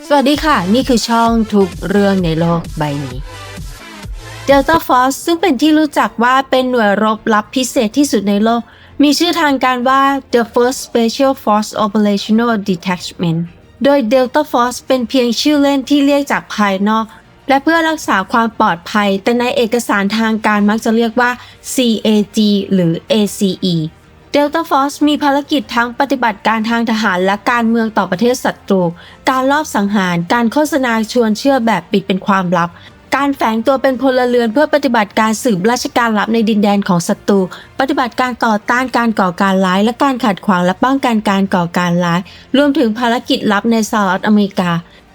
สวัสดีค่ะนี่คือช่องทุกเรื่องในโลกใบนี้ Delta Force ซึ่งเป็นที่รู้จักว่าเป็นหน่วยรบลับพิเศษที่สุดในโลกมีชื่อทางการว่า The First Special Force Operational Detachment โดย Delta Force เป็นเพียงชื่อเล่นที่เรียกจากภายนอกและเพื่อรักษาความปลอดภัยแต่ในเอกสารทางการมักจะเรียกว่า CAG หรือ ACE Delta Force มีภารกิจทั้งปฏิบัติการทางทหารและการเมืองต่อประเทศศัตรูการลอบสังหารการโฆษณาชวนเชื่อแบบปิดเป็นความลับการแฝงตัวเป็นพลเรือนเพื่อปฏิบัติการสืบราชการลับในดินแดนของศัตรูปฏิบัติการต่อต้านการก่อการร้ายและการขัดขวางและป้องกันการก่อการร้ายรวมถึงภารกิจลับในสหรัฐอเมริกา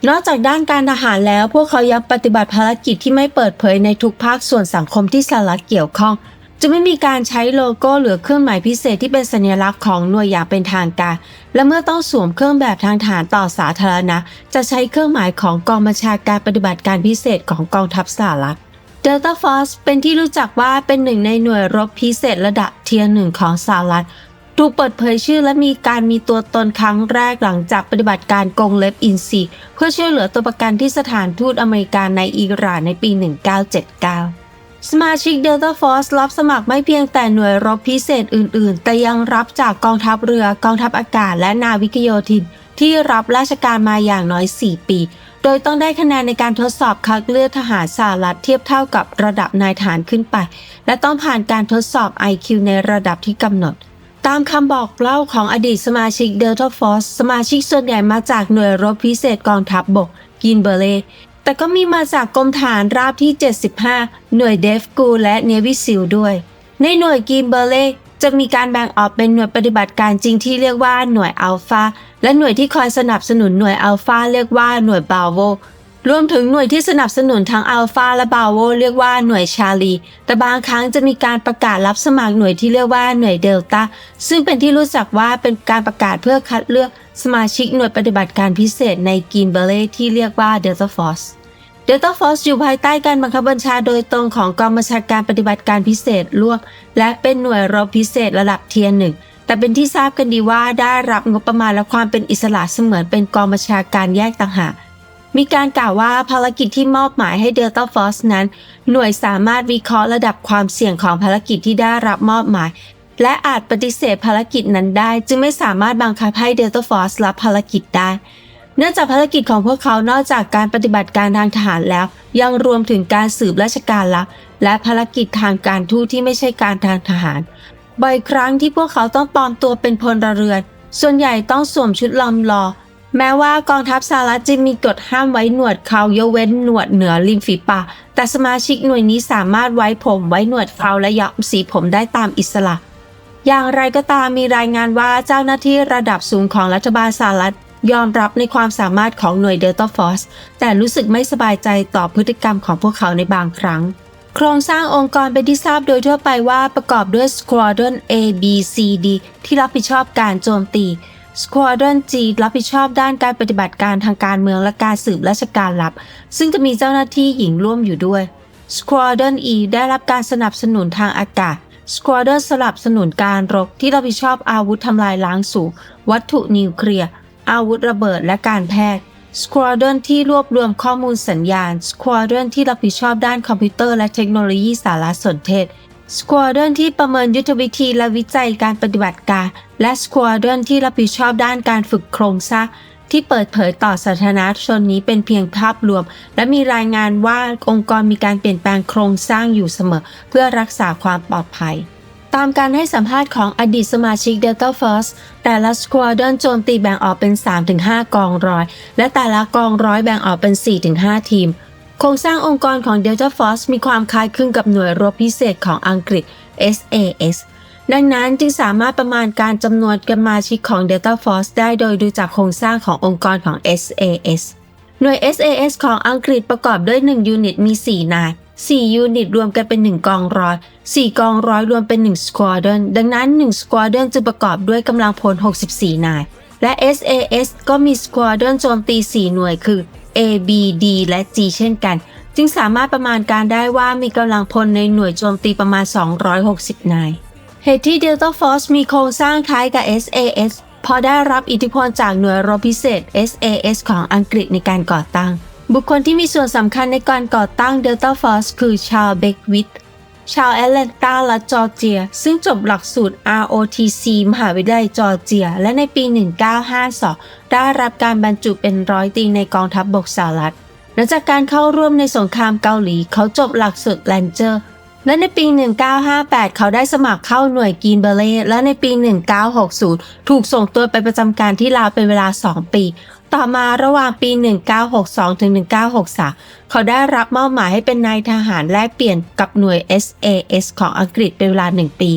นอกจากด้านการทหารแล้วพวกเขายังปฏิบัติภารกิจที่ไม่เปิดเผยในทุกภาคส่วนสังคมที่สหรัฐเกี่ยวข้องจะไม่มีการใช้โลโก้หรือเครื่องหมายพิเศษที่เป็นสัญลักษณ์ของหน่วยอย่างเป็นทางการและเมื่อต้องสวมเครื่องแบบทางทหารต่อสาธารณะจะใช้เครื่องหมายของกองบัญชาการปฏิบัติการพิเศษของกองทัพสหรัฐ Delta Force เป็นที่รู้จักว่าเป็นหนึ่งในหน่วยรบพิเศษระดับเทียร์1ของสหรัฐถูกเปิดเผยชื่อและมีตัวตนครั้งแรกหลังจากปฏิบัติการกรงเล็บอินทรีเพื่อช่วยเหลือตัวประกันที่สถานทูตอเมริกันในอิหร่านในปี 1979สมาชิก Delta Force รับสมัครไม่เพียงแต่หน่วยรบพิเศษอื่นๆแต่ยังรับจากกองทัพเรือกองทัพอากาศและนาวิกโยธินที่รับราชการมาอย่างน้อย 4 ปีโดยต้องได้คะแนนในการทดสอบคัดเลือกทหารสหรัฐเทียบเท่ากับระดับนายทหารขึ้นไปและต้องผ่านการทดสอบ IQ ในระดับที่กำหนดตามคำบอกเล่าของอดีตสมาชิก Delta Force สมาชิกส่วนใหญ่มาจากหน่วยรบพิเศษกองทัพบกกินเบเล่แต่ก็มีมาจากกรมทหารราบที่ 75 หน่วยเดฟกูและเนวิซิลด้วยในหน่วยกินเบเล่จะมีการแบ่งออกเป็นหน่วยปฏิบัติการจริงที่เรียกว่าหน่วยอัลฟาและหน่วยที่คอยสนับสนุนหน่วยอัลฟาเรียกว่าหน่วยบราโวรวมถึงหน่วยที่สนับสนุนทั้งอัลฟาและบราโวเรียกว่าหน่วยชาลีแต่บางครั้งจะมีการประกาศรับสมัครหน่วยที่เรียกว่าหน่วยเดลต้าซึ่งเป็นที่รู้จักว่าเป็นการประกาศเพื่อคัดเลือกสมาชิกหน่วยปฏิบัติการพิเศษในกินเบเล่ที่เรียกว่า Delta Force Delta Force อยู่ภายใต้การบังคับบัญชาโดยตรงของกองบัญชาการปฏิบัติการพิเศษร่วมและเป็นหน่วยรบพิเศษระดับเทียร์1แต่เป็นที่ทราบกันดีว่าได้รับงบประมาณและความเป็นอิสระเสมือนเป็นกองบัญชาการแยกต่างหากมีการกล่าวว่าภารกิจที่มอบหมายให้ Delta Force นั้นหน่วยสามารถวิเคราะห์ระดับความเสี่ยงของภารกิจที่ได้รับมอบหมายและอาจปฏิเสธภารกิจนั้นได้จึงไม่สามารถบังคับให้ Delta Force รับภารกิจได้เนื่องจากภารกิจของพวกเขานอกจากการปฏิบัติการทางทหารแล้วยังรวมถึงการสืบราชการลับและภารกิจทางการทูตที่ไม่ใช่การทางทหารบ่อยครั้งที่พวกเขาต้องปลอมตัวเป็นพลเรือนส่วนใหญ่ต้องสวมชุดลำลอแม้ว่ากองทัพสหรัฐจะมีกฎห้ามไว้หนวดเครายกเว้นหนวดเหนือริมฝีปากแต่สมาชิกหน่วยนี้สามารถไว้ผมไว้หนวดเคราและย้อมสีผมได้ตามอิสระอย่างไรก็ตามมีรายงานว่าเจ้าหน้าที่ระดับสูงของรัฐบาลสหรัฐยอมรับในความสามารถของหน่วย Delta Force แต่รู้สึกไม่สบายใจต่อพฤติกรรมของพวกเขาในบางครั้งโครงสร้างองค์กรเป็นที่ทราบโดยทั่วไปว่าประกอบด้วย Squadron A B C D ที่รับผิดชอบการโจมตี Squadron G รับผิดชอบด้านการปฏิบัติการทางการเมืองและการสืบราชการลับซึ่งจะมีเจ้าหน้าที่หญิงร่วมอยู่ด้วย Squadron E ได้รับการสนับสนุนทางอากาศ Squadron สนับสนุนการรบที่รับผิดชอบอาวุธทำลายล้างสูงวัตถุนิวเคลียร์อาวุธระเบิดและการแพทย์ Squadron ที่รวบรวมข้อมูลสัญญาณ Squadron ที่รับผิดชอบด้านคอมพิวเตอร์และเทคโนโลยีสารสนเทศ Squadron ที่ประเมินยุทธวิธีและวิจัยการปฏิบัติการและ Squadron ที่รับผิดชอบด้านการฝึกโครงสร้างที่เปิดเผยต่อสาธารณชนนี้เป็นเพียงภาพรวมและมีรายงานว่าองค์กรมีการเปลี่ยนแปลงโครงสร้างอยู่เสมอเพื่อรักษาความปลอดภัยตามการให้สัมภาษณ์ของอดีตสมาชิก Delta Force แต่ละ Squadron โจมตีแบ่งออกเป็น 3-5 กองร้อยและแต่ละกองร้อยแบ่งออกเป็น 4-5 ทีมโครงสร้างองค์กรของ Delta Force มีความคล้ายคลึงกับหน่วยรบพิเศษของอังกฤษ SAS ดังนั้นจึงสามารถประมาณการจำนวนสมาชิกของ Delta Force ได้โดยดูจากโครงสร้างขององค์กรของ SAS หน่วย SAS ของอังกฤษประกอบด้วย1ยูนิตมี4นาย4ยูนิตรวมกันเป็น1กองร้อย4กองร้อยรวมเป็น1 Squadron ดังนั้น1 Squadron จะประกอบด้วยกำลังพล64นายและ SAS ก็มี Squadron โจมตี4หน่วยคือ A B D และ G เช่นกันจึงสามารถประมาณการได้ว่ามีกำลังพลในหน่วยโจมตีประมาณ260นายเหตุที่ Delta Force มีโครงสร้างคล้ายกับ SAS พอได้รับอิทธิพลจากหน่วยรบพิเศษ SAS ของอังกฤษในการก่อตั้งบุคคลที่มีส่วนสำคัญในการก่อตั้ง Delta Force คือชาร์ลส์ เบควิธชาวแอตแลนตารัฐจอร์เจียซึ่งจบหลักสูตร ROTC มหาวิทยาลัยจอร์เจียและในปี 1952 ได้รับการบรรจุเป็นร้อยตรีในกองทัพบกสหรัฐหลังจากการเข้าร่วมในสงครามเกาหลีเขาจบหลักสูตรแลนเจอร์และในปี 1958 เขาได้สมัครเข้าหน่วยกรีนเบเล่และในปี 1960 ถูกส่งตัวไปประจำการที่ลาวเป็นเวลา 2 ปี ต่อมาระหว่างปี 1962 ถึง 1963 เขาได้รับมอบหมายให้เป็นนายทหารแลกเปลี่ยนกับหน่วย SAS ของอังกฤษเป็นเวลา 1 ปี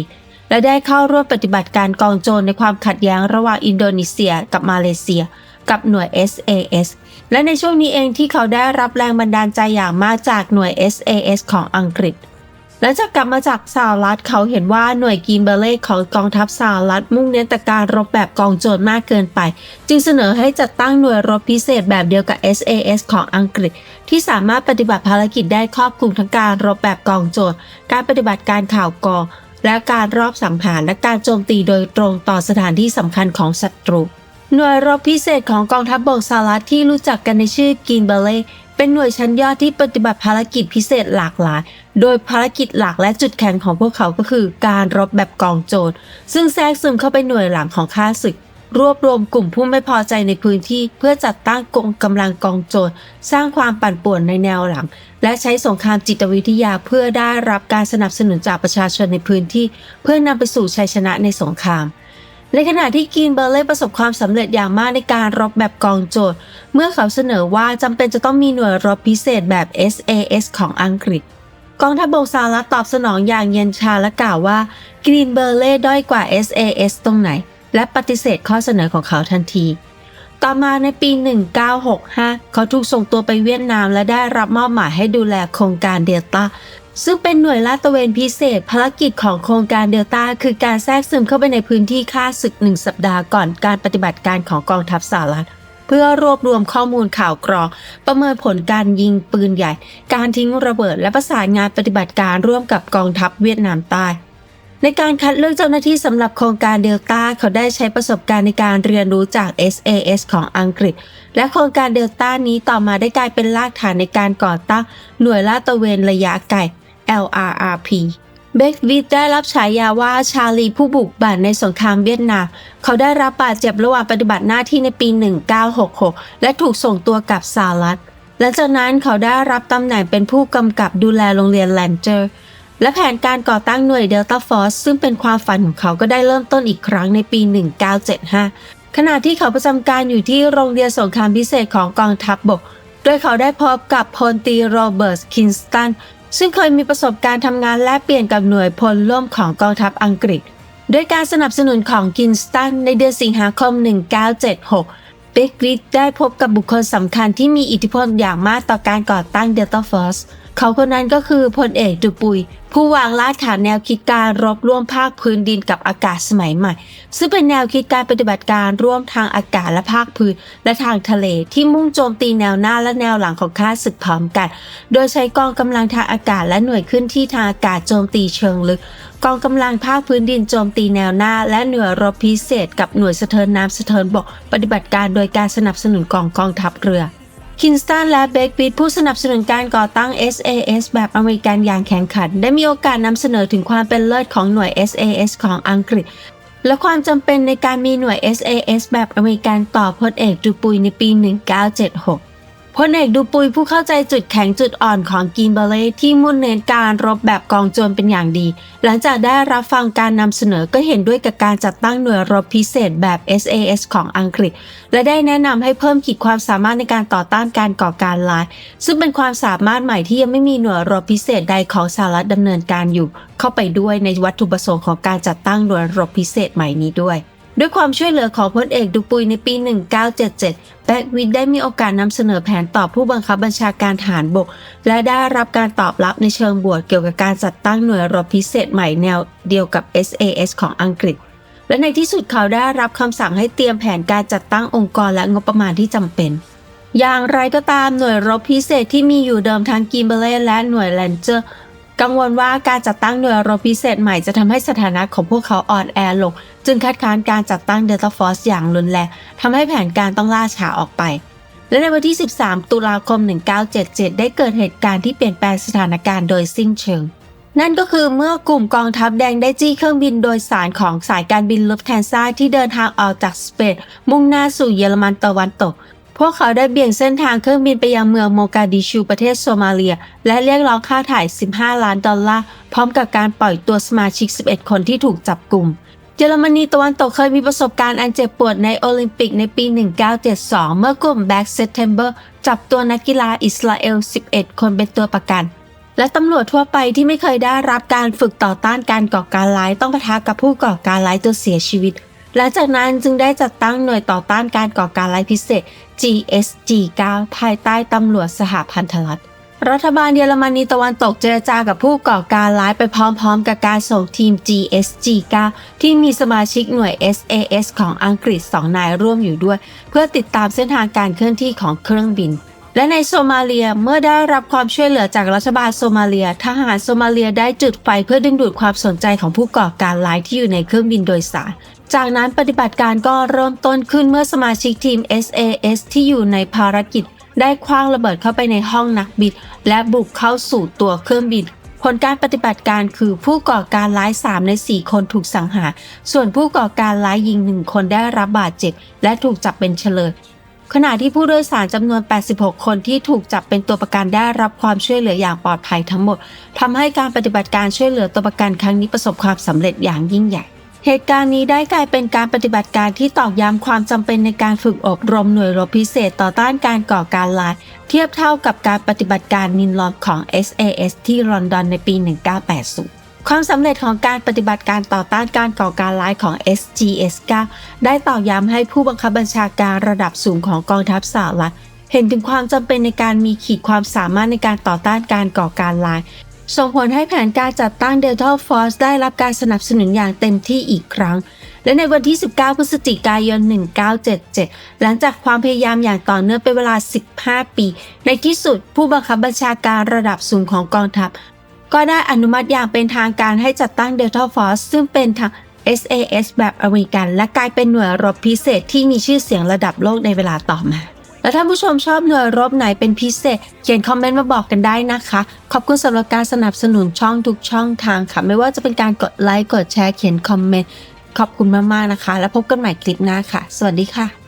และได้เข้าร่วมปฏิบัติการกองโจรในความขัดแย้งระหว่างอินโดนีเซียกับมาเลเซียกับหน่วย SAS และในช่วงนี้เองที่เขาได้รับแรงบันดาลใจอย่างมากจากหน่วย SAS ของอังกฤษหลังจากกลับมาจากสหรัฐเขาเห็นว่าหน่วยกรีนเบเล่ของกองทัพสหรัฐมุ่งเน้นแต่การรบแบบกองโจรมากเกินไปจึงเสนอให้จัดตั้งหน่วยรบพิเศษแบบเดียวกับ SAS ของอังกฤษที่สามารถปฏิบัติภารกิจได้ครอบคลุมทั้งการรบแบบกองโจรการปฏิบัติการข่าวกรองและการรอบสังหารและการโจมตีโดยตรงต่อสถานที่สำคัญของศัตรูหน่วยรบพิเศษของกองทัพบกสหรัฐที่รู้จักกันในชื่อกรีนเบเล่เป็นหน่วยชั้นยอดที่ปฏิบัติภารกิจพิเศษหลากหลายโดยภารกิจหลักและจุดแข็งของพวกเขาก็คือการรบแบบกองโจรซึ่งแทรกซึมเข้าไปหน่วยหลังของข้าศึกรวบรวมกลุ่มผู้ไม่พอใจในพื้นที่เพื่อจัดตั้งกำลังกองโจรสร้างความปั่นป่วนในแนวหลังและใช้สงครามจิตวิทยาเพื่อได้รับการสนับสนุนจากประชาชนในพื้นที่เพื่อนำไปสู่ชัยชนะในสงครามในขณะที่กรีนเบเล่ประสบความสำเร็จอย่างมากในการรบแบบกองโจรเมื่อเขาเสนอว่าจำเป็นจะต้องมีหน่วยรบพิเศษแบบ SAS ของอังกฤษกองทัพบกสหรัฐตอบสนองอย่างเย็นชาและกล่าวว่ากรีนเบเล่ด้อยกว่า SAS ตรงไหนและปฏิเสธข้อเสนอของเขาทันทีต่อมาในปี 1965 เขาถูกส่งตัวไปเวียดนามและได้รับมอบหมายให้ดูแลโครงการเดลต้าซึ่งเป็นหน่วยลาดตระเวนพิเศษภารกิจของโครงการเดลต้าคือการแทรกซึมเข้าไปในพื้นที่ฆ่าศึก1 สัปดาห์ก่อนการปฏิบัติการของกองทัพสหรัฐเพื่อรวบรวมข้อมูลข่าวกรองประเมินผลการยิงปืนใหญ่การทิ้งระเบิดและประสานงานปฏิบัติการร่วมกับกองทัพเวียดนามใต้ในการคัดเลือกเจ้าหน้าที่สำหรับโครงการเดลต้าเขาได้ใช้ประสบการณ์ในการเรียนรู้จาก SAS ของอังกฤษและโครงการเดลต้านี้ต่อมาได้กลายเป็นรากฐานในการก่อตั้งหน่วยลาดตระเวนระยะไกล LRRP เบควิธได้รับฉายาว่าชาลีผู้บุกบั่นในสงครามเวียดนามเขาได้รับบาดเจ็บระหว่างปฏิบัติหน้าที่ในปี 1966 และถูกส่งตัวกลับสหรัฐและจากนั้นเขาได้รับตำแหน่งเป็นผู้กำกับดูแลโรงเรียนแลนเจอร์และแผนการก่อตั้งหน่วย Delta Force ซึ่งเป็นความฝันของเขาก็ได้เริ่มต้นอีกครั้งในปี 1975 ขณะที่เขาประจำการอยู่ที่โรงเรียนสงครามพิเศษของกองทัพบกโดยเขาได้พบกับพลตรีโรเบิร์ต คินสตันซึ่งเคยมีประสบการณ์ทำงานแลกเปลี่ยนกับหน่วยพลร่วมของกองทัพอังกฤษด้วยการสนับสนุนของคินสตันในเดือนสิงหาคม 1976 เบควิธได้พบกับบุคคลสำคัญที่มีอิทธิพลอย่างมากต่อการก่อตั้ง Delta Force เขาคนนั้นก็คือพลเอกดูปุยผู้วางรากฐานแนวคิดการรบร่วมภาคพื้นดินกับอากาศสมัยใหม่ซึ่งเป็นแนวคิดการปฏิบัติการร่วมทางอากาศและภาคพื้นและทางทะเลที่มุ่งโจมตีแนวหน้าและแนวหลังของข้าศึกพร้อมกันโดยใช้กองกำลังทางอากาศและหน่วยขึ้นที่ทางอากาศโจมตีเชิงลึกกองกำลังภาคพื้นดินโจมตีแนวหน้าและหน่วยรบพิเศษกับหน่วยสะเทินน้ำสะเทินบกปฏิบัติการโดยการสนับสนุนกองทัพเรือคินสตันและเบควิธผู้สนับสนุนการก่อตั้ง SAS แบบอเมริกันอย่างแข็งขันได้มีโอกาสนำเสนอถึงความเป็นเลิศของหน่วย SAS ของอังกฤษและความจำเป็นในการมีหน่วย SAS แบบอเมริกันต่อพลเอกดูปุยในปี 1976 พลเอกดูปุยผู้เข้าใจจุดแข็งจุดอ่อนของกรีนเบเล่ที่มุ่งเน้นการรบแบบกองโจรเป็นอย่างดีหลังจากได้รับฟังการนำเสนอก็เห็นด้วยกับการจัดตั้งหน่วยรบพิเศษแบบ SAS ของอังกฤษและได้แนะนำให้เพิ่มขีดความสามารถในการต่อต้านการก่อการร้ายซึ่งเป็นความสามารถใหม่ที่ยังไม่มีหน่วยรบพิเศษใดของสหรัฐดำเนินการอยู่เข้าไปด้วยในวัตถุประสงค์ของการจัดตั้งหน่วยรบพิเศษใหม่นี้ด้วยความช่วยเหลือของพลเอกดูปุยในปี 1977 เบควิธได้มีโอกาสนำเสนอแผนต่อผู้บังคับบัญชาการทหารบกและได้รับการตอบรับในเชิงบวกเกี่ยวกับการจัดตั้งหน่วยรบพิเศษใหม่แนวเดียวกับ SAS ของอังกฤษและในที่สุดเขาได้รับคำสั่งให้เตรียมแผนการจัดตั้งองค์กรและงบประมาณที่จำเป็นอย่างไรก็ตามหน่วยรบพิเศษที่มีอยู่เดิมทั้งกรีนเบเล่และหน่วยแลนเจอร์ กังวลว่าการจัดตั้งหน่วยรบพิเศษใหม่จะทำให้สถานะของพวกเขาอ่อนแอลงจึงคัดค้านการจัดตั้ง Delta Force อย่างรุนแรงทำให้แผนการต้องล่าช้าออกไปและในวันที่ 13 ตุลาคม 1977 ได้เกิดเหตุการณ์ที่เปลี่ยนแปลงสถานการณ์โดยสิ้นเชิงนั่นก็คือเมื่อกลุ่มกองทัพแดงได้จี้เครื่องบินโดยสารของสายการบินลุฟแทนซ่าที่เดินทางออกจากสเปนมุ่งหน้าสู่เยอรมันตะวันตกพวกเขาได้เบี่ยงเส้นทางเครื่องบินไปยังเมืองโมกาดิชูประเทศโซมาเลียและเรียกร้องค่าถ่าย$15 ล้านพร้อมกับการปล่อยตัวสมาชิก11คนที่ถูกจับกุมเยอรมนีตะวันตกเคยมีประสบการณ์อันเจ็บปวดในโอลิมปิกในปี 1972 เมื่อกลุ่ม Black September จับตัวนักกีฬาอิสราเอล11คนเป็นตัวประกันและตำรวจทั่วไปที่ไม่เคยได้รับการฝึกต่อต้านการก่อการร้ายต้องปะทะกับผู้ก่อการร้ายจนเสียชีวิตหลังจากนั้นจึงได้จัดตั้งหน่วยต่อต้านการก่อการร้ายพิเศษ GSG-9 ภายใต้ตำรวจสหพันธรัฐรัฐบาลเยอรมนีตะวันตกเจรจากับผู้ก่อการร้ายไปพร้อมๆกับการส่งทีม GSG-9 ที่มีสมาชิกหน่วย SAS ของอังกฤษ2 นายร่วมอยู่ด้วยเพื่อติดตามเส้นทางการเคลื่อนที่ของเครื่องบินและในโซมาเลียเมื่อได้รับความช่วยเหลือจากรัฐบาลโซมาเลียทหารโซมาเลียได้จุดไฟเพื่อดึงดูดความสนใจของผู้ก่อการร้ายที่อยู่ในเครื่องบินโดยสารจากนั้นปฏิบัติการก็เริ่มต้นขึ้นเมื่อสมาชิกทีม SAS ที่อยู่ในภารกิจได้ขว้างระเบิดเข้าไปในห้องนักบินและบุกเข้าสู่ตัวเครื่องบินผลการปฏิบัติการคือผู้ก่อการร้าย3 ใน 4 คนถูกสังหารส่วนผู้ก่อการร้ายยิง1 คนได้รับบาดเจ็บและถูกจับเป็นเฉลยขณะที่ผู้โดยสารจำนวน86 คนที่ถูกจับเป็นตัวประกันได้รับความช่วยเหลืออย่างปลอดภัยทั้งหมดทำให้การปฏิบัติการช่วยเหลือตัวประกันครั้งนี้ประสบความสำเร็จอย่างยิ่งใหญ่เหตุการณ์นี้ได้กลายเป็นการปฏิบัติการที่ตอกย้ำความจำเป็นในการฝึกอบรมหน่วยรบพิเศษต่อต้านการก่อการร้ายเทียบเท่ากับการปฏิบัติการนินลอมของ SAS ที่ลอนดอนในปี 1980 ความสำเร็จของการปฏิบัติการต่อต้านการก่อการร้ายของ SGS-9 ได้ตอกย้ำให้ผู้บังคับบัญชาการระดับสูงของกองทัพสหรัฐเห็นถึงความจำเป็นในการมีขีดความสามารถในการต่อต้านการก่อการร้ายส่งผลให้แผนการจัดตั้ง Delta Force ได้รับการสนับสนุนอย่างเต็มที่อีกครั้งและในวันที่ 19 พฤศจิกายน 1977 หลังจากความพยายามอย่างต่อเนื่องเป็นเวลา 15 ปีในที่สุดผู้บังคับบัญชาการระดับสูงของกองทัพก็ได้อนุมัติอย่างเป็นทางการให้จัดตั้ง Delta Force ซึ่งเป็นทาง SAS แบบอเมริกันและกลายเป็นหน่วยรบพิเศษที่มีชื่อเสียงระดับโลกในเวลาต่อมาและท่านผู้ชมชอบหน่วยรบไหนเป็นพิเศษเขียนคอมเมนต์มาบอกกันได้นะคะขอบคุณสำหรับการสนับสนุนช่องทุกช่องทางค่ะไม่ว่าจะเป็นการกดไลค์กดแชร์เขียนคอมเมนต์ขอบคุณมากๆนะคะแล้วพบกันใหม่คลิปหน้าค่ะสวัสดีค่ะ